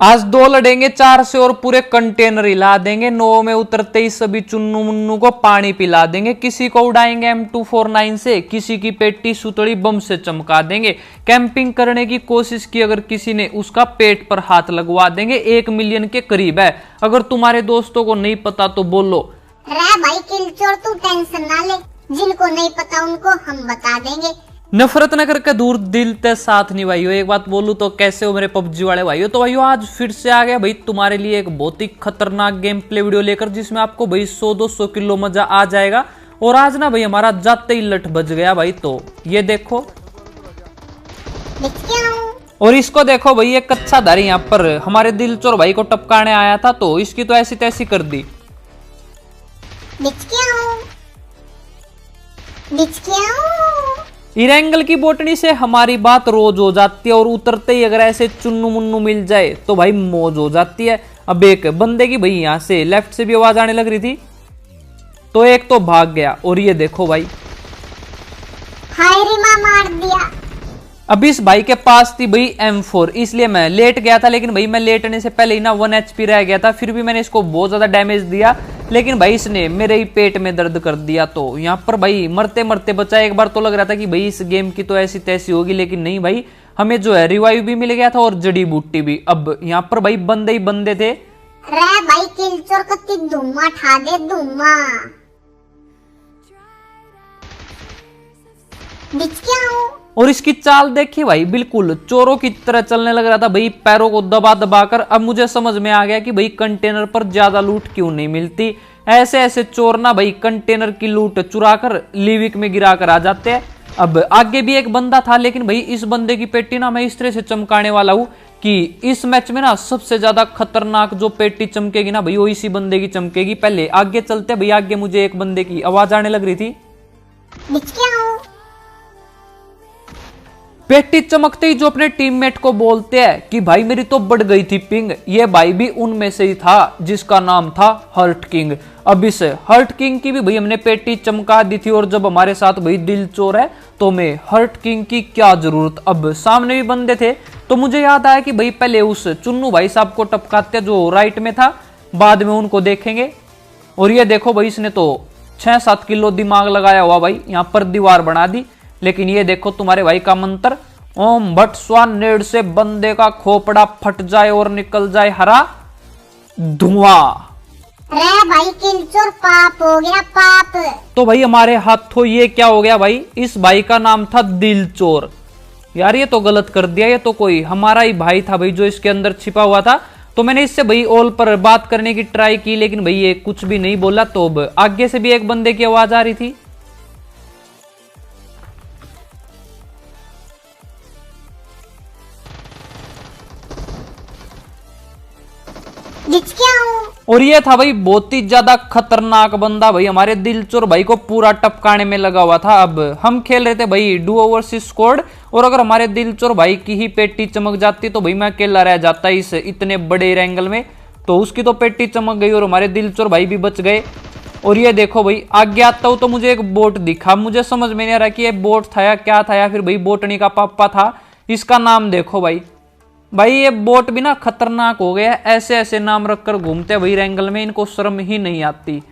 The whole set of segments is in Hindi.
आज दो लड़ेंगे 4 से और पूरे कंटेनर हिला देंगे। 9 में उतरते ही सभी चुन्नू मुन्नू को पानी पिला देंगे। किसी को उड़ाएंगे M249 से, किसी की पेटी सुतड़ी बम से चमका देंगे। कैंपिंग करने की कोशिश की अगर किसी ने, उसका पेट पर हाथ लगवा देंगे। 1 मिलियन के करीब है। अगर तुम्हारे दोस्तों को नहीं पता तो बोलो। रे भाई किलचोर, तू टेंशन ना ले, जिनको नहीं पता उनको हम बता देंगे। नफरत न करके दूर दिल ते साथ नहीं भाइयों। एक बात बोलूं तो कैसे हो मेरे पबजी वाले भाइयों। तो भाइयों आज फिर से आ गया भाई तुम्हारे लिए एक बहुत ही खतरनाक गेम प्ले वीडियो लेकर, जिसमें आपको भाई 100-200 किलो मजा आ जाएगा। और आज ना भाई हमारा जाते ही लठ बज गया भाई। तो ये देखो और इसको देखो भाई, एक कच्चा धारी यहाँ पर हमारे दिलचोर भाई को टपकाने आया था, तो इसकी तो ऐसी तैसी कर दी। इरेंगल की बोटनी से हमारी बात रोज हो जाती है, और उतरते ही अगर ऐसे चुन्नू मुन्नू मिल जाए तो भाई मौज हो जाती है। अब एक बंदे की भाई यहां से लेफ्ट से भी आवाज आने लग रही थी, तो एक तो भाग गया। और ये देखो भाई, हाय रे मां, मार दिया। अब इस भाई के पास थी भाई M4, इसलिए मैं लेट गया था। लेकिन भाई मैं लेटने से पहले ही ना 1 HP रह गया था। फिर भी मैंने इसको बहुत ज्यादा डैमेज दिया, लेकिन भाई इसने मेरे ही पेट में दर्द कर दिया। तो यहाँ पर भाई मरते मरते बचा। एक बार तो लग रहा था कि भाई इस गेम की तो ऐसी तैसी होगी, लेकिन नहीं भाई, हमें जो है रिवाइव भी मिल गया था और जड़ी बूटी भी। अब यहाँ पर भाई बंदे ही बंदे थे। रे भाई किलचोर, कत्ती धुम्मा ठा दे, धुम्मा और इसकी चाल देखी भाई, बिल्कुल चोरों की तरह चलने लग रहा था भाई, पैरों को दबा दबा कर। अब मुझे समझ में आ गया कि भाई कंटेनर पर ज्यादा लूट क्यों नहीं मिलती। ऐसे ऐसे चोर ना भाई कंटेनर की लूट चुरा कर लिविक में गिरा कर आ जाते हैं। अब आगे भी एक बंदा था, लेकिन भाई इस बंदे की पेटी ना मैं इस तरह से चमकाने वाला हूं कि इस मैच में ना सबसे ज्यादा खतरनाक जो पेटी चमकेगी ना भाई, वो इसी बंदे की चमकेगी। पहले आगे चलते भाई। आगे मुझे एक बंदे की आवाज आने लग रही थी। पेटी चमकते ही जो अपने टीममेट को बोलते हैं कि भाई मेरी तो बढ़ गई थी पिंग। ये भाई भी उनमें से ही था जिसका नाम था हर्ट किंग। अब इस हर्ट किंग की भी भाई हमने पेटी चमका दी थी, और जब हमारे साथ भाई दिलचोर है तो मैं हर्ट किंग की क्या जरूरत। अब सामने भी बंदे थे, तो मुझे याद आया कि भाई पहले उस चुन्नू भाई साहब को टपकाते जो राइट में था, बाद में उनको देखेंगे। और ये देखो भाई, इसने तो 6-7 किलो दिमाग लगाया हुआ भाई, यहाँ पर दीवार बना दी। लेकिन ये देखो तुम्हारे भाई का मंत्र, ओम भट स्वान नेड से बंदे का खोपड़ा फट जाए और निकल जाए हरा धुआं। रे भाई किलचोर, पाप हो गया पाप। तो भाई हमारे हाथों ये क्या हो गया भाई, इस भाई का नाम था दिलचोर। यार ये तो गलत कर दिया, ये तो कोई हमारा ही भाई था भाई जो इसके अंदर छिपा हुआ था। तो मैंने इससे भाई ऑल पर बात करने की ट्राई की, लेकिन भाई ये कुछ भी नहीं बोला। तो अब आगे से भी एक बंदे की आवाज आ रही थी। और ये था भाई बहुत ही ज्यादा खतरनाक बंदा भाई, हमारे दिलचोर भाई को पूरा टपकाने में लगा हुआ था। अब हम खेल रहे थे भाई डू ओवर्सीज स्क्वाड, और अगर हमारे दिलचोर भाई की ही पेटी चमक जाती तो भाई मैं अकेला रह जाता इस इतने बड़े एंगल में। तो उसकी तो पेटी चमक गई और हमारे दिलचोर भाई भी बच गए। और ये देखो भाई, आगे आता हूं तो मुझे एक बोट दिखा। मुझे समझ में नहीं आ रहा कि ये बोट था या क्या था, या फिर भाई बोटनी का पापा था। इसका नाम देखो भाई, भाई ये बोट भी ना खतरनाक हो गया। ऐसे ऐसे नाम रखकर घूमते हैं भाई इरेंगल में, इनको शर्म ही नहीं आती।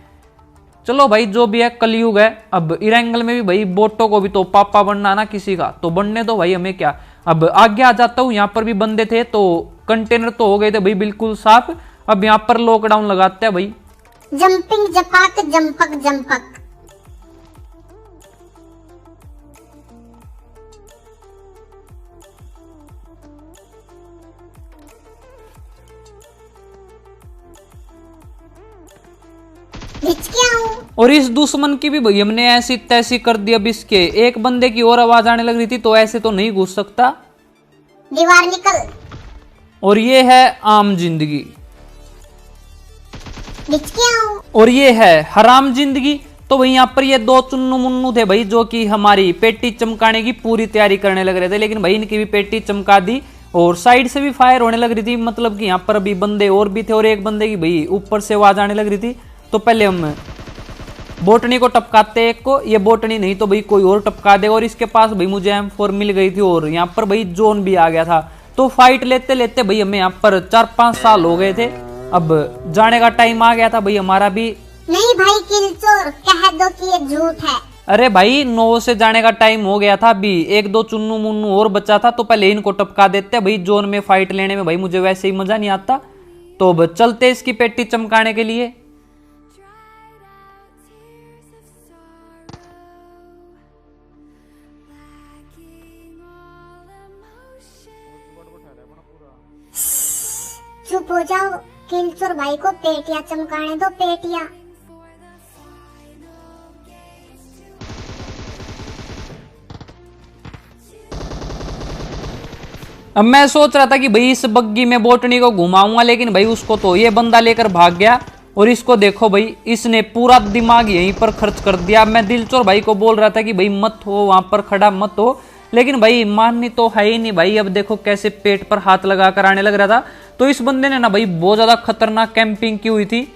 चलो भाई जो भी है कलयुग है। अब इरेंगल में भी भाई बोटों को भी तो पापा बनना ना किसी का, तो बनने दो भाई, हमें क्या। अब आगे आ जाता हूँ। यहाँ पर भी बंदे थे, तो कंटेनर तो हो गए थे भाई बिल्कुल साफ। अब यहाँ पर लॉकडाउन लगाते हैं भाई। जंपिंग जपाक जंपक जंपक। और इस दुश्मन की भी भाई हमने ऐसी तैसी कर दी। अब इसके एक बंदे की और आवाज आने लग रही थी, तो ऐसे तो नहीं घुस सकता, दीवार निकल। और ये है आम जिंदगी, और ये है हराम जिंदगी। तो भाई यहाँ पर ये दो चुन्नू मुन्नू थे भाई, जो कि हमारी पेटी चमकाने की पूरी तैयारी करने लग रहे थे। लेकिन भाई इनकी भी पेटी चमका दी, और साइड से भी फायर होने लग रही थी। मतलब कि यहाँ पर अभी बंदे और भी थे, और एक बंदे की भाई ऊपर से आवाज आने लग रही थी। तो पहले हम बोटनी को टपकाते एक को, ये बोटनी नहीं तो भाई कोई और टपका देगा। और इसके पास भाई मुझे M4 मिल गई थी, और यहाँ पर भाई जोन भी आ गया था। तो फाइट लेते लेते भाई हमें यहाँ पर 4-5 साल हो गए थे। अब जाने का टाइम आ गया था भाई हमारा भी। नहीं भाई किल चोर, कह दो कि ये झूठ है। अरे भाई 9 से जाने का टाइम हो गया था, अभी 1-2 चुन्नू मुन्नू और बचा था, तो पहले इनको टपका देते भाई। जोन में फाइट लेने में भाई मुझे वैसे ही मजा नहीं आता, तो अब चलते इसकी पेटी चमकाने के लिए। चुप हो जाओ, किल चोर भाई को पेटियां चमकाने दो, पेटियां। अब मैं सोच रहा था कि भाई इस बग्गी में बोटनी को घुमाऊंगा, लेकिन भाई उसको तो ये बंदा लेकर भाग गया। और इसको देखो भाई, इसने पूरा दिमाग यहीं पर खर्च कर दिया। मैं दिलचोर भाई को बोल रहा था कि भाई मत हो वहां पर खड़ा, मत हो, लेकिन भाई माननी तो है ही नहीं भाई। अब देखो कैसे पेट पर हाथ लगा कर आने लग रहा था। तो इस बंदे ने ना भाई बहुत ज्यादा खतरनाक कैंपिंग की हुई थी।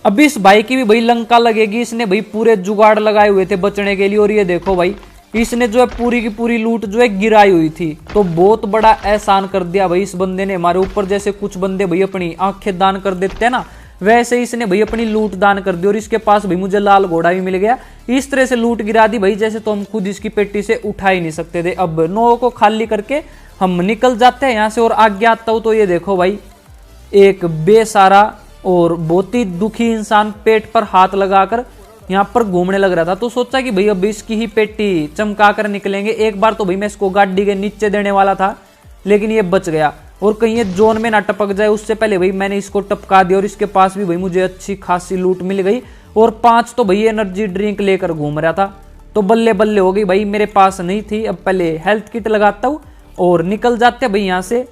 अब इस भाई की भी भाई लंका लगेगी। इसने भाई पूरे जुगाड़ लगाए हुए थे बचने के लिए। और ये देखो भाई, इसने जो है पूरी की पूरी लूट जो है गिराई हुई थी। तो बहुत बड़ा एहसान कर दिया भाई इस बंदे ने हमारे ऊपर। जैसे कुछ बंदे भाई अपनी आंखें दान कर देते हैं ना, वैसे इसने भाई अपनी लूट दान कर दी। और इसके पास भाई मुझे लाल घोड़ा भी मिल गया। इस तरह से लूट गिरा दी भाई जैसे तो हम खुद इसकी पेटी से उठा ही नहीं सकते थे। अब 9 को खाली करके हम निकल जाते हैं यहाँ से। और आगे आता हूँ तो ये देखो भाई, एक बेसारा और बहुत ही दुखी इंसान पेट पर हाथ लगाकर यहाँ पर घूमने लग रहा था। तो सोचा कि भाई अब इसकी ही पेटी चमका कर निकलेंगे। एक बार तो भाई मैं इसको गाड़ी के नीचे देने वाला था, लेकिन ये बच गया। और कहीं ये जोन में ना टपक जाए उससे पहले भाई मैंने इसको टपका दिया। और इसके पास भी भाई मुझे अच्छी खासी लूट मिल गई। और 5 तो भाई एनर्जी ड्रिंक लेकर घूम रहा था। तो बल्ले बल्ले हो गई भाई, मेरे पास नहीं थी। अब पहले हेल्थ किट लगाता हूँ और निकल जाते भाई यहाँ से।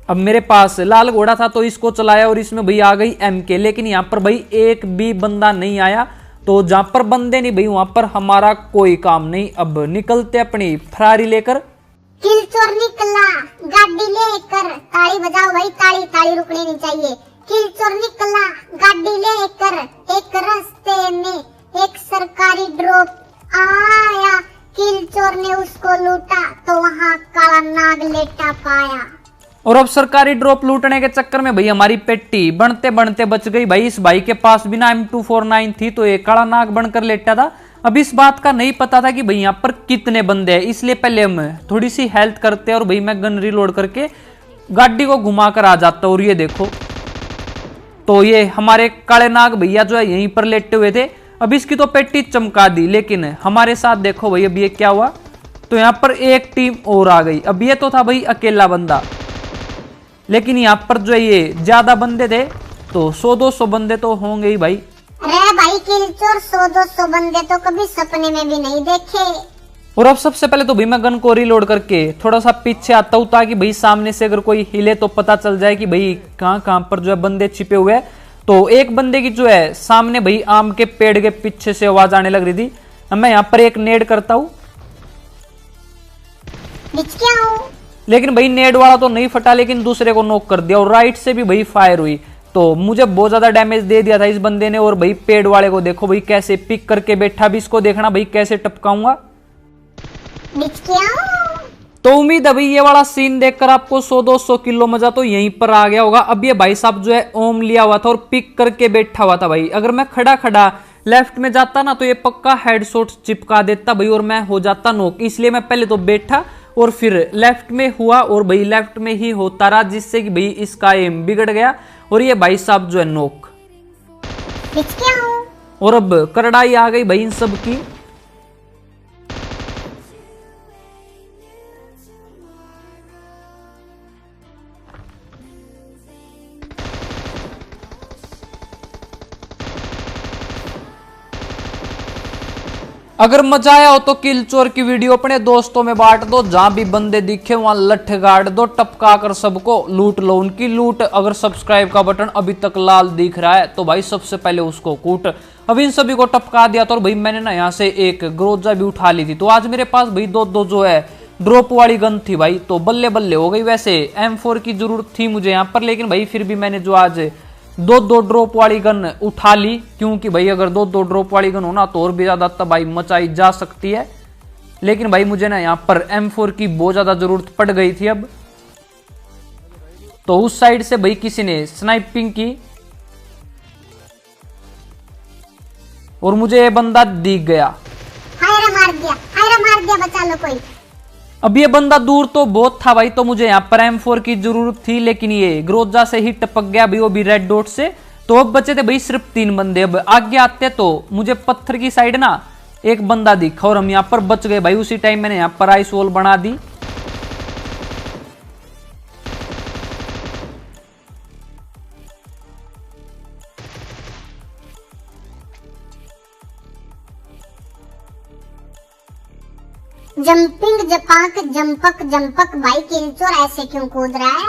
अब मेरे पास लाल घोड़ा था तो इसको चलाया और इसमें भाई आ गई MK। लेकिन यहाँ पर भाई एक भी बंदा नहीं आया। तो जहां पर बंदे नहीं भाई वहां पर हमारा कोई काम नहीं। अब निकलते अपनी फरारी लेकर। किल चोर निकला गाड़ी लेकर, ताली बजाओ भाई, ताली ताली रुकनी नहीं चाहिए। किल चोर निकला गाड़ी लेकर, एक रास्ते में एक सरकारी ड्रॉप आया। किल चोर ने उसको लूटा तो वहाँ काला नाग लेटा पाया। और अब सरकारी ड्रॉप लूटने के चक्कर में भाई हमारी पेटी बनते बनते बच गई भाई। इस भाई के पास भी ना M249 थी, तो ये काला नाग बनकर लेटा था। अब इस बात का नहीं पता था कि भाई यहाँ पर कितने बंदे हैं, इसलिए पहले हम थोड़ी सी हेल्थ करते हैं। और भाई मैं गन रिलोड करके गाड़ी को घुमा कर आ जाता हूँ। और ये देखो, तो ये हमारे काले नाग भैया जो है यहीं पर लेटे हुए थे। अब इसकी तो पेटी चमका दी, लेकिन हमारे साथ देखो भाई अब ये क्या हुआ। तो यहाँ पर एक टीम और आ गई। अब ये तो था भाई अकेला बंदा, लेकिन यहाँ पर जो है ये ज्यादा बंदे थे, तो 100-200 बंदे तो होंगे ही भाई। अरे भाई किल चोर 100-200 बंदे तो कभी सपने में भी नहीं देखे। और अब सबसे पहले तो भाई मैं गन को रिलोड करके थोड़ा सा पीछे आता हूँ, ताकि भाई सामने से अगर कोई हिले तो पता चल जाए कि भाई कहाँ कहाँ पर जो है बंदे छिपे हुए हैं। तो एक बंदे की जो है सामने भाई आम के पेड़ के पीछे से आवाज आने लग रही थी। अब मैं यहाँ पर एक नेड करता हूँ, लेकिन भाई नेड वाला तो नहीं फटा, लेकिन दूसरे को नॉक कर दिया। और राइट से भी भाई फायर हुई, तो मुझे बहुत ज्यादा डैमेज दे दिया था इस बंदे ने। और भाई पेड़ वाले को देखो भाई कैसे पिक करके बैठा। भी इसको देखना भाई कैसे टपकाऊंगा। तो उम्मीद है भाई ये वाला सीन देखकर आपको 100-200 किलो मजा तो यहीं पर आ गया होगा। अब ये भाई साहब जो है ओम लिया हुआ था और पिक करके बैठा हुआ था भाई। अगर मैं खड़ा खड़ा लेफ्ट में जाता ना तो ये पक्का हेडशॉट चिपका देता भाई और मैं हो जाता नॉक। इसलिए मैं पहले तो बैठा और फिर लेफ्ट में हुआ और भाई लेफ्ट में ही होता रहा, जिससे कि भाई इसका एम बिगड़ गया और ये भाई साहब जो है नॉक। और अब करड़ाई आ गई भाई इन सब की। अगर मजा आया हो तो किल चोर की वीडियो अपने दोस्तों में बांट दो। जहां भी बंदे दिखे वहां लठ गाड़ दो, टपका कर सबको लूट लो उनकी लूट। अगर सब्सक्राइब का बटन अभी तक लाल दिख रहा है तो भाई सबसे पहले उसको कूट। अब इन सभी को टपका दिया। तो और भाई मैंने ना यहाँ से एक ग्रोजा भी उठा ली थी। तो आज मेरे पास भाई दो जो है ड्रॉप वाली गन थी भाई, तो बल्ले बल्ले हो गई। वैसे M4 की जरूरत थी मुझे यहाँ पर, लेकिन भाई फिर भी मैंने जो आज दो ड्रॉप वाली गन उठा ली, क्योंकि भाई अगर दो ड्रॉप वाली गन हो ना तो और भी ज्यादा तबाही मचाई जा सकती है। लेकिन भाई मुझे ना यहाँ पर M4 की बहुत ज्यादा जरूरत पड़ गई थी अब। तो उस साइड से भाई किसी ने स्नाइपिंग की और मुझे ये बंदा दिख गया। हायरा मार दिया, बचा लो कोई। अब ये बंदा दूर तो बहुत था भाई, तो मुझे यहाँ पर M4 की जरूरत थी, लेकिन ये ग्रोजा से ही टपक गया भाई, वो भी रेड डॉट से। तो अब बचे थे भाई सिर्फ 3 बंदे। अब आगे आते तो मुझे पत्थर की साइड ना एक बंदा दिखा और हम यहाँ पर बच गए भाई। उसी टाइम मैंने यहाँ पर आइस वॉल बना दी। जंपिंग जपाक जंपक जंपक भाई किलचोर ऐसे क्यों कूद रहा है?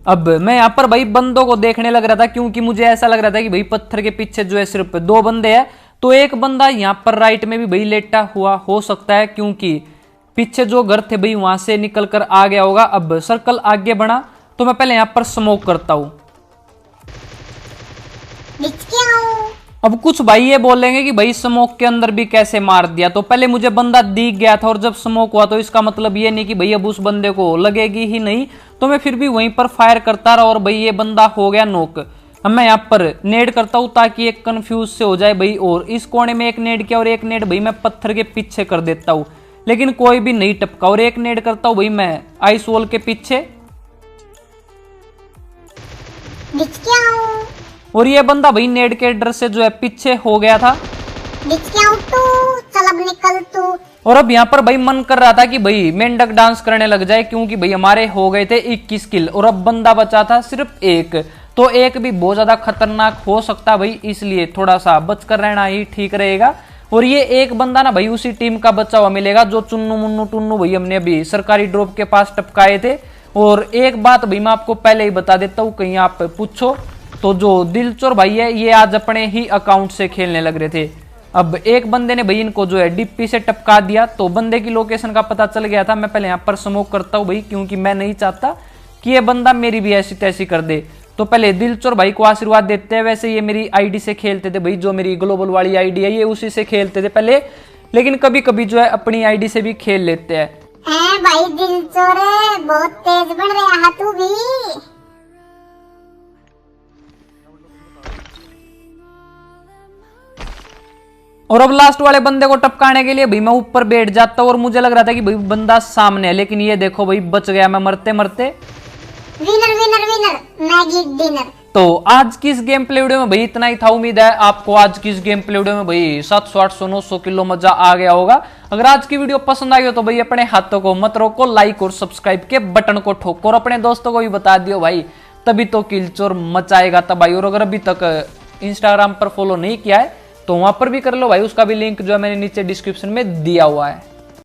अब मैं यहाँ पर भाई बंदों को देखने लग रहा था, क्योंकि मुझे ऐसा लग रहा था कि भाई पत्थर के पीछे जो है सिर्फ 2 बंदे हैं। तो एक बंदा यहाँ पर राइट में भी भाई लेटा हुआ हो सकता है, क्योंकि पीछे जो घर थे भाई वहां से निकल कर आ गया होगा। अब सर्कल आगे बढ़ा तो मैं पहले यहाँ पर स्मोक करता हूँ। अब कुछ भाई ये बोलेंगे कि भाई स्मोक के अंदर भी कैसे मार दिया, तो पहले मुझे बंदा दिख गया था और जब स्मोक हुआ तो इसका मतलब ये नहीं कि भाई अब उस बंदे को लगेगी ही नहीं। तो मैं फिर भी वहीं पर फायर करता रहा और भाई ये बंदा हो गया नॉक। अब मैं यहाँ पर नेड करता हूँ ताकि एक कंफ्यूज से हो जाए भाई, और इस कोने में एक नेड किया और एक नेड भाई मैं पत्थर के पीछे कर देता हूँ, लेकिन कोई भी नहीं टपका। और एक नेड करता हूँ भाई मैं आइस वॉल के पीछे, और ये बंदा भाई नेड के डर से जो है पीछे हो गया था। चल अब निकल तू। और अब यहाँ पर भाई मन कर रहा था कि भाई मेंढक डांस करने लग जाए, क्योंकि भाई हमारे हो गए थे 21 किल और अब बंदा बचा था सिर्फ 1। तो 1 भी बहुत ज्यादा खतरनाक हो सकता भाई, इसलिए थोड़ा सा बच कर रहना ही ठीक रहेगा। और ये एक बंदा ना भाई उसी टीम का बचा हुआ मिलेगा जो चुन्नू मुन्नू टुन्नू भाई हमने अभी सरकारी ड्रॉप के पास टपकाए थे। और एक बात भाई मैं आपको पहले ही बता देता हूँ, कहीं आप पूछो तो जो दिलचोर भाई है ये आज अपने ही अकाउंट से खेलने लग रहे थे। अब एक बंदे ने भाई इनको जो है डिप्पी से टपका दिया, तो बंदे की लोकेशन का पता चल गया था। मैं पहले यहाँ पर स्मोक करता हूँ भाई, क्योंकि मैं नहीं चाहता कि ये बंदा मेरी भी ऐसी तैसी कर दे। तो पहले दिलचोर भाई को आशीर्वाद देते हैं। वैसे ये मेरी आईडी से खेलते थे भाई, जो मेरी ग्लोबल वाली आईडी है ये उसी से खेलते थे पहले, लेकिन कभी कभी जो है अपनी आईडी से भी खेल लेते हैं। भाई दिलचोर बहुत तेज बढ़ रहा तू भी। और अब लास्ट वाले बंदे को टपकाने के लिए भाई मैं ऊपर बैठ जाता हूँ और मुझे लग रहा था कि भाई बंदा सामने है, लेकिन ये देखो भाई बच गया मैं मरते मरते। Winner winner winner Maggi dinner. तो आज की इस गेम प्ले वीडियो में भाई इतना ही था। उम्मीद है आपको आज की इस गेम प्ले वीडियो में भाई 700 800 900 किलो मजा आ गया होगा। अगर आज की वीडियो पसंद आई हो तो भाई अपने हाथों को मत रोको, लाइक और सब्सक्राइब के बटन को ठोको और अपने दोस्तों को भी बता दियो भाई, तभी तो किलचोर मचाएगा तबाही। और अगर अभी तक इंस्टाग्राम पर फॉलो नहीं किया है तो वहां पर भी कर लो भाई, उसका भी लिंक जो है मैंने नीचे डिस्क्रिप्शन में दिया हुआ है।